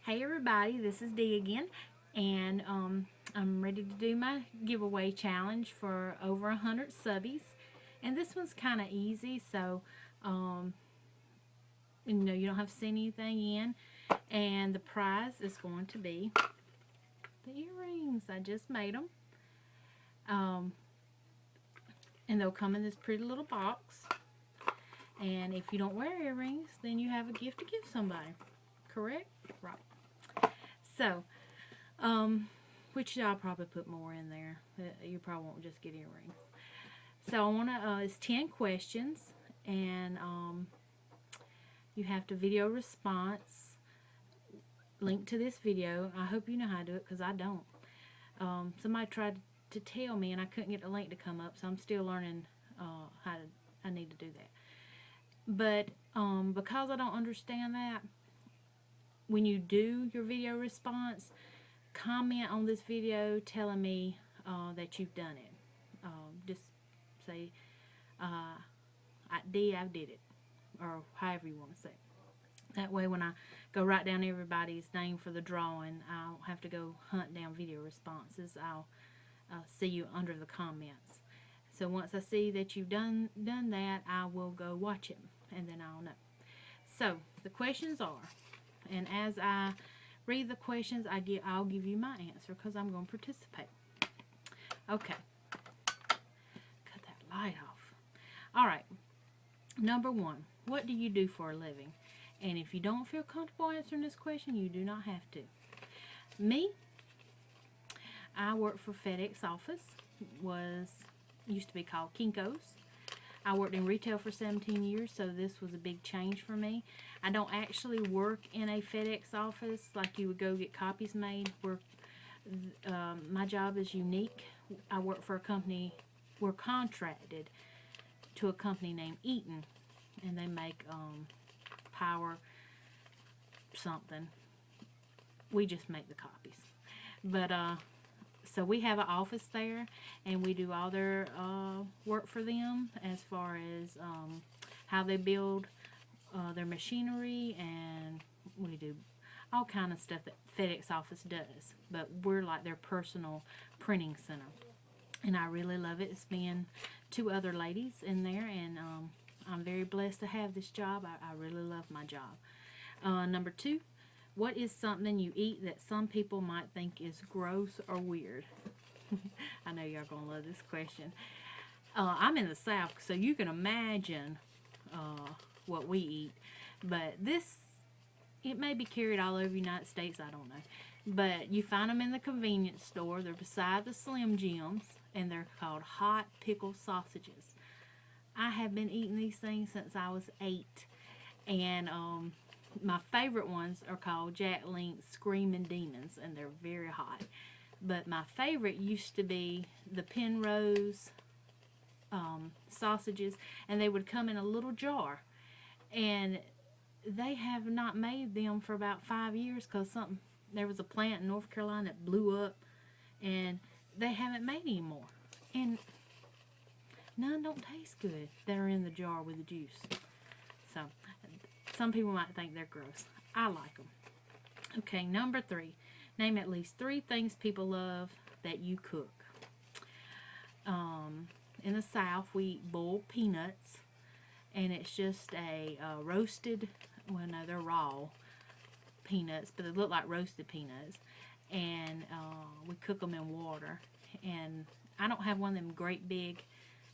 Hey everybody, this is Dee again, and I'm ready to do my giveaway challenge for over 100 subbies. And this one's kind of easy, so um, you don't have to send anything in. And the prize is going to be the earrings. I just made them. Um, and they'll come in this pretty little box. And if you don't wear earrings, then you have a gift to give somebody. Correct? Right. So, which I'll probably put more in there. You probably won't just get earrings. So I want to, it's 10 questions, and you have to video response, link to this video. I hope you know how to do it, because I don't. Somebody tried to tell me, and I couldn't get the link to come up, so I'm still learning I need to do that. But because I don't understand that, when you do your video response, comment on this video telling me that you've done it. Just say, I did it, or however you want to say it. That way when I go write down everybody's name for the drawing, I don't have to go hunt down video responses. I'll see you under the comments. So once I see that you've done that, I will go watch it, and then I'll know. So the questions are, and as I read the questions, I'll give you my answer, because I'm going to participate. Okay. Cut that light off. Alright. Number 1. What do you do for a living? And if you don't feel comfortable answering this question, you do not have to. Me, I work for FedEx office. Used to be called Kinko's. I worked in retail for 17 years, so this was a big change for me. I don't actually work in a FedEx office like you would go get copies made. My job is unique. I work for a company. We're contracted to a company named Eaton, and they make power something. We just make the copies. But so we have an office there, and we do all their work for them, as far as how they build their machinery, and we do all kind of stuff that FedEx office does. But we're like their personal printing center, and I really love it. It's been 2 other ladies in there, and I'm very blessed to have this job. I really love my job. Number 2. What is something you eat that some people might think is gross or weird? I know y'all gonna love this question. I'm in the South, so you can imagine what we eat. But it may be carried all over the United States, I don't know. But you find them in the convenience store. They're beside the Slim Jims, and they're called hot pickle sausages. I have been eating these things since I was 8, and my favorite ones are called Jack Link's Screaming Demons, and they're very hot. But my favorite used to be the Penrose sausages, and they would come in a little jar. And they have not made them for about 5 years, because there was a plant in North Carolina that blew up, and they haven't made any more. And none don't taste good that are in the jar with the juice. So some people might think they're gross. I like them. Okay, number 3. Name at least 3 things people love that you cook. In the South, we eat boiled peanuts, and it's just a roasted, well, no, they're raw peanuts, but they look like roasted peanuts, and we cook them in water. And I don't have one of them great big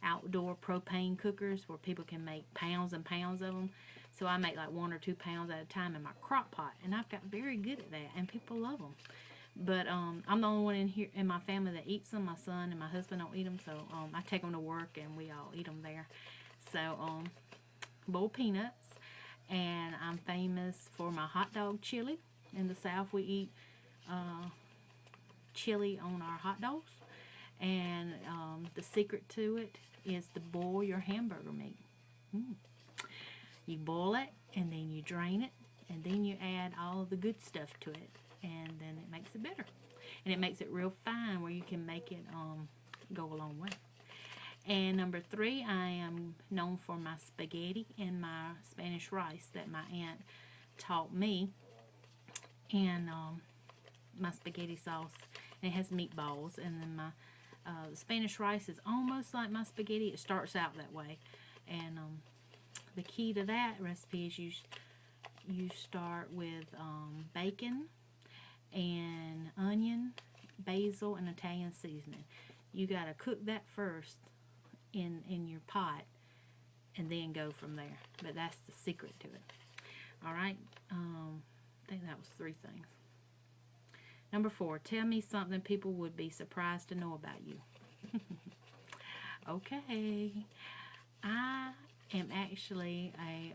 outdoor propane cookers where people can make pounds and pounds of them. So I make like 1 or 2 pounds at a time in my crock pot, and I've got very good at that, and people love them. But I'm the only one in here in my family that eats them. My son and my husband don't eat them, so I take them to work, and we all eat them there. So boiled peanuts, and I'm famous for my hot dog chili. In the South, we eat chili on our hot dogs, and the secret to it is to boil your hamburger meat. You boil it, and then you drain it, and then you add all the good stuff to it, and then it makes it better. And it makes it real fine where you can make it go a long way. And number 3, I am known for my spaghetti and my Spanish rice that my aunt taught me. and my spaghetti sauce, and it has meatballs, and then my Spanish rice is almost like my spaghetti. It starts out that way, and the key to that recipe is you start with bacon and onion, basil, and Italian seasoning. You got to cook that first in your pot, and then go from there. But that's the secret to it. All right. I think that was 3 things. Number 4, tell me something people would be surprised to know about you. Okay. I am actually a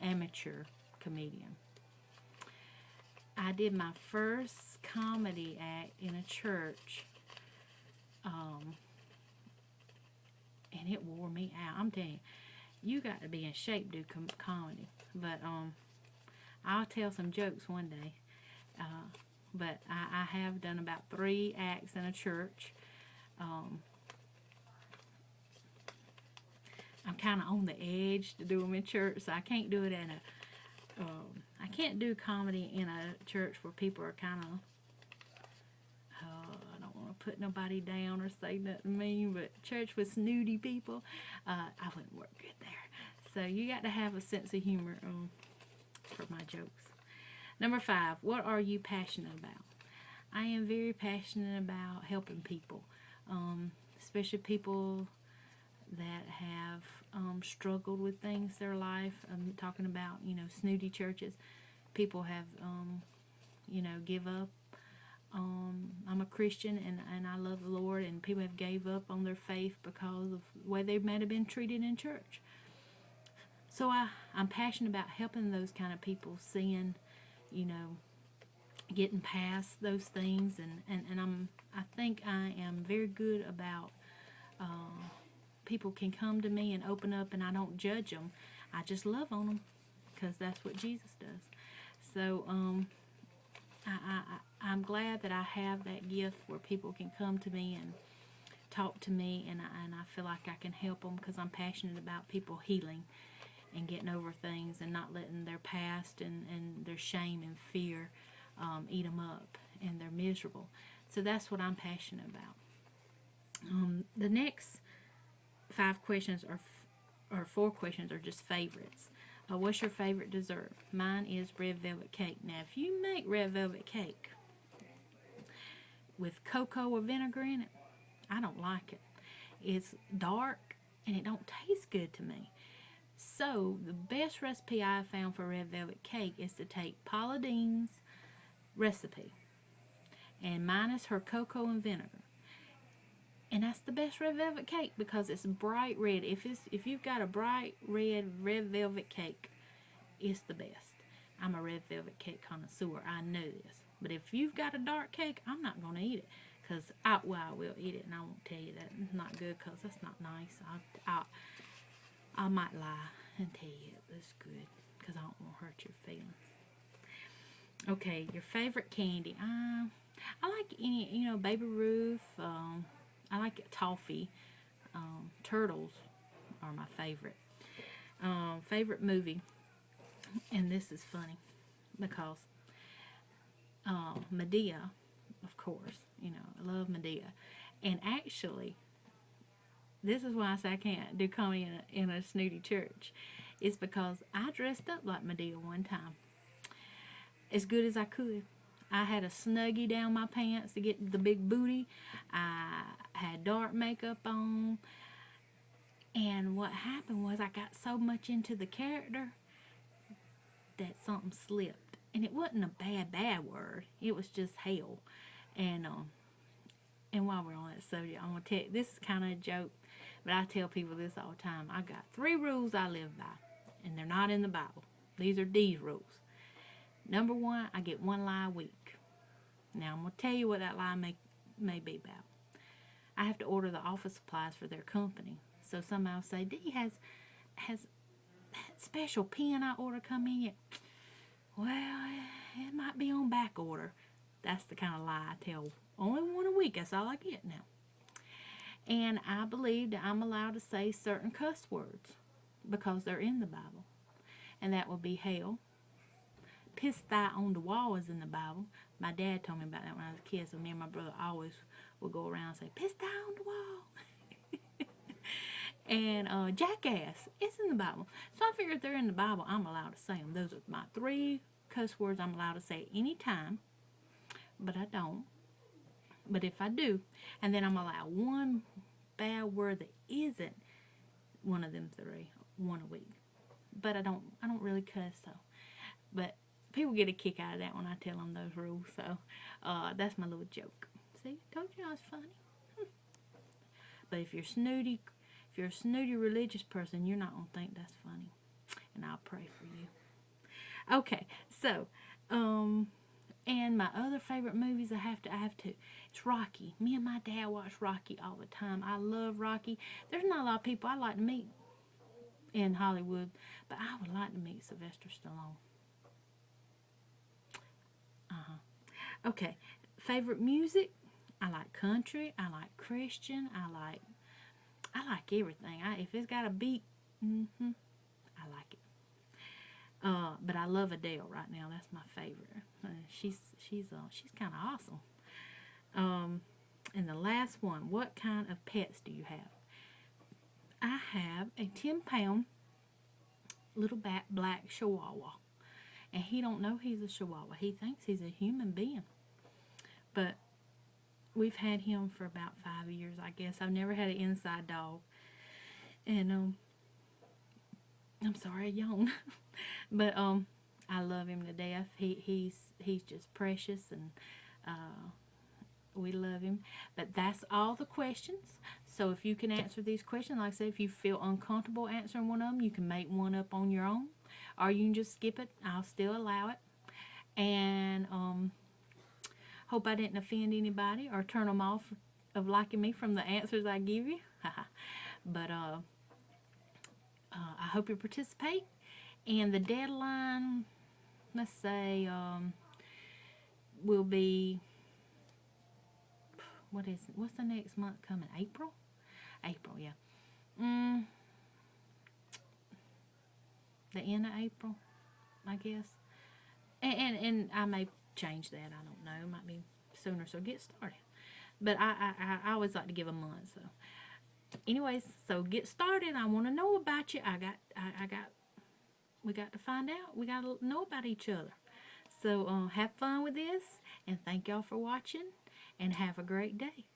amateur comedian. I did my first comedy act in a church, and it wore me out. I'm telling you, you got to be in shape to do comedy. But I'll tell some jokes one day. But I have done about 3 acts in a church. I'm kind of on the edge to do them in church, so I can't do it in a. I can't do comedy in a church where people are kind of. I don't want to put nobody down or say nothing mean, but church with snooty people, I wouldn't work good there. So you got to have a sense of humor for my jokes. Number 5, what are you passionate about? I am very passionate about helping people, especially people that have struggled with things in their life. I'm talking about, snooty churches. People have, give up. I'm a Christian, and I love the Lord, and people have gave up on their faith because of the way they might have been treated in church. So I'm passionate about helping those kind of people, seeing, getting past those things, and I think I am very good about people can come to me and open up, and I don't judge them. I just love on them because that's what Jesus does. So I'm glad that I have that gift where people can come to me and talk to me, and I feel like I can help them because I'm passionate about people healing and getting over things and not letting their past and their shame and fear eat them up, and they're miserable. So that's what I'm passionate about. The next 5 questions or 4 questions are just favorites. What's your favorite dessert? Mine is red velvet cake. Now, if you make red velvet cake with cocoa or vinegar in it, I don't like it. It's dark and it don't taste good to me. So the best recipe I have found for red velvet cake is to take Paula Deen's recipe, and mine is her cocoa and vinegar, and that's the best red velvet cake because it's bright red. If you've got a bright red velvet cake, it's the best. I'm a red velvet cake connoisseur. I know this, but if you've got a dark cake, I'm not going to eat it because I will eat it, and I won't tell you that it's not good because that's not nice. I might lie and tell you it's good because I don't want to hurt your feelings. Okay, your favorite candy. I like any, Baby Ruth. I like toffee. Turtles are my favorite. Favorite movie, and this is funny because Medea, of course, I love Medea. And actually, this is why I say I can't do comedy in a snooty church. It's because I dressed up like Medea one time, as good as I could. I had a snuggie down my pants to get the big booty. I had dark makeup on. And what happened was I got so much into the character that something slipped. And it wasn't a bad word. It was just hell. And while we're on that subject, I'm going to tell you, this is kind of a joke, but I tell people this all the time. I got 3 rules I live by, and they're not in the Bible. These are D's rules. Number 1, I get 1 lie a week. Now, I'm going to tell you what that lie may be about. I have to order the office supplies for their company. So somebody will say, Dee, has that special pen I ordered come in yet? Well, it might be on back order. That's the kind of lie I tell. Only 1 a week. That's all I get now. And I believe that I'm allowed to say certain cuss words because they're in the Bible. And that would be hell, piss thy on the wall is in the Bible. My dad told me about that when I was a kid, so me and my brother always would go around and say, piss thy on the wall. And jackass is in the Bible. So I figured if they're in the Bible, I'm allowed to say them. Those are my 3 cuss words I'm allowed to say anytime, but I don't. But if I do, and then I'm allowed one bad word that isn't one of them 3, one a week. But I don't really cuss, so. But people get a kick out of that when I tell them those rules, so that's my little joke. See, told you I was funny. But if you're a snooty religious person, you're not gonna think that's funny, and I'll pray for you. Okay, so and my other favorite movies I have to. It's Rocky. Me and my dad watch Rocky all the time. I love Rocky. There's not a lot of people I'd like to meet in Hollywood, but I would like to meet Sylvester Stallone. Okay, favorite music? I like country. I like Christian. I like everything. If it's got a beat, I like it. But I love Adele right now. That's my favorite. She's kind of awesome. And the last one, what kind of pets do you have? I have a 10-pound little black Chihuahua, and he don't know he's a Chihuahua. He thinks he's a human being. But we've had him for about 5 years, I guess. I've never had an inside dog, and I'm sorry I yawned. But I love him to death. He's just precious, and we love him. But that's all the questions. So if you can answer these questions, like I said, if you feel uncomfortable answering one of them, you can make one up on your own, or you can just skip it. I'll still allow it. And hope I didn't offend anybody or turn them off of liking me from the answers I give you. But I hope you participate. And the deadline, let's say, will be, what's the next month coming? April? April, yeah. The end of April, I guess. And I may change that. I don't know. It might be sooner, so get started. But I always like to give a month, so. Anyways, so get started. I want to know about you. We got to find out. We got to know about each other. So have fun with this, and thank y'all for watching, and have a great day.